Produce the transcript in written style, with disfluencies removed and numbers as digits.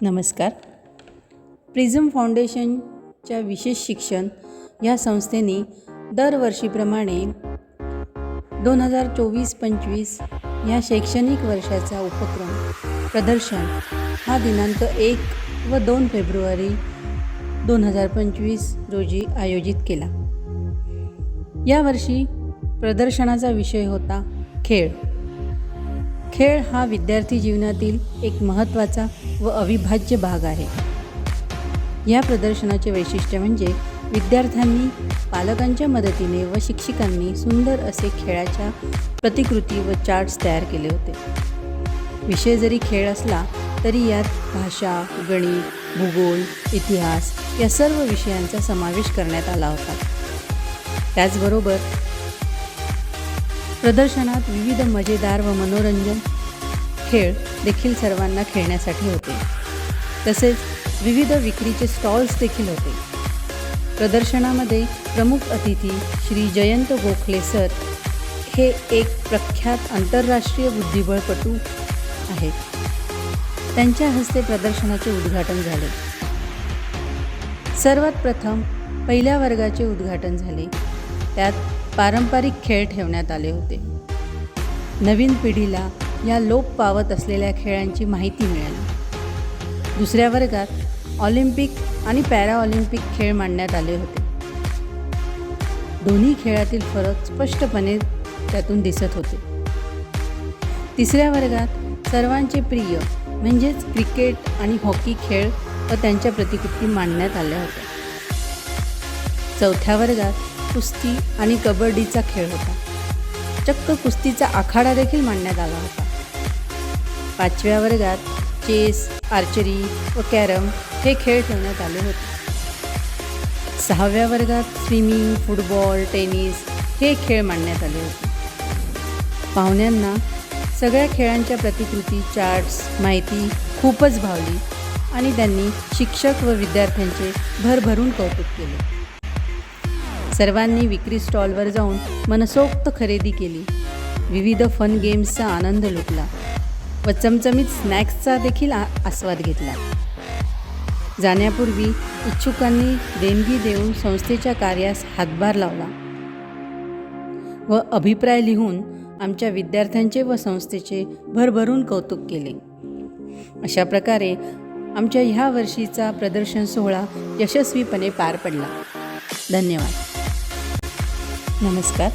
नमस्कार. प्रिझम फाउंडेशनच्या विशेष शिक्षण या संस्थेने दरवर्षीप्रमाणे 2024-25 या शैक्षणिक वर्षाचा उपक्रम प्रदर्शन हा दिनांक 1 व 2 फेब्रुवारी 2025 रोजी आयोजित केला. यावर्षी प्रदर्शनाचा विषय होता खेळ. खेळ हा विद्यार्थी जीवनातील एक महत्त्वाचा व अविभाज्य भाग आहे. या प्रदर्शनाचे वैशिष्ट्य म्हणजे विद्यार्थ्यांनी पालकांच्या मदतीने व शिक्षकांनी सुंदर असे खेळाच्या प्रतिकृती व चार्ट्स तयार केले होते. विषय जरी खेळ असला तरी यात भाषा, गणित, भूगोल, इतिहास या सर्व विषयांचा समावेश करण्यात आला होता. त्याचबरोबर प्रदर्शनात विविध मजेदार व मनोरंजन खेळ देखील सर्वांना खेळण्यासाठी होते. तसेच विविध विक्रीचे स्टॉल्स देखील होते. प्रदर्शनामध्ये प्रमुख अतिथी श्री जयंत गोखले सर हे एक प्रख्यात आंतरराष्ट्रीय बुद्धिबळपटू आहेत. त्यांच्या हस्ते प्रदर्शनाचे उद्घाटन झाले. सर्वात प्रथम पहिल्या वर्गाचे उद्घाटन झाले. त्यात पारंपरिक खेळ ठेवण्यात आले होते. नवीन पिढीला या लोप पावत असलेल्या खेळांची माहिती मिळाली. दुसऱ्या वर्गात ऑलिम्पिक आणि पॅराऑलिम्पिक खेळ मांडण्यात आले होते. दोन्ही खेळातील फरक स्पष्टपणे त्यातून दिसत होते. तिसऱ्या वर्गात सर्वांचे प्रिय म्हणजेच क्रिकेट आणि हॉकी खेळ व त्यांच्या प्रतिकृती मांडण्यात आल्या होत्या. चौथ्या वर्गात कुस्ती आणि कबड्डीचा खेळ होता. चक्क कुस्तीचा आखाडा देखील मांडण्यात आला होता. पाचव्या वर्गात चेस, आर्चरी व कॅरम हे खेळ ठेवण्यात आले होते. सहाव्या वर्गात स्विमिंग, फुटबॉल, टेनिस हे खेळ मांडण्यात आले होते. पाहुण्यांना सगळ्या खेळांच्या प्रतिकृती, चार्ट्स, माहिती खूपच भावली आणि त्यांनी शिक्षक व विद्यार्थ्यांचे भरभरून कौतुक केले. सर्वांनी विक्री स्टॉलवर जाऊन मनसोक्त खरेदी केली. विविध फन गेम्सचा आनंद लुटला व चमचमीत स्नॅक्सचा देखील आस्वाद घेतला. जाण्यापूर्वी इच्छुकांनी देणगी देऊन संस्थेच्या कार्यास हातभार लावला व अभिप्राय लिहून आमच्या विद्यार्थ्यांचे व संस्थेचे भरभरून कौतुक केले. अशा प्रकारे आमच्या ह्या वर्षीचा प्रदर्शन सोहळा यशस्वीपणे पार पडला. धन्यवाद. नमस्कार.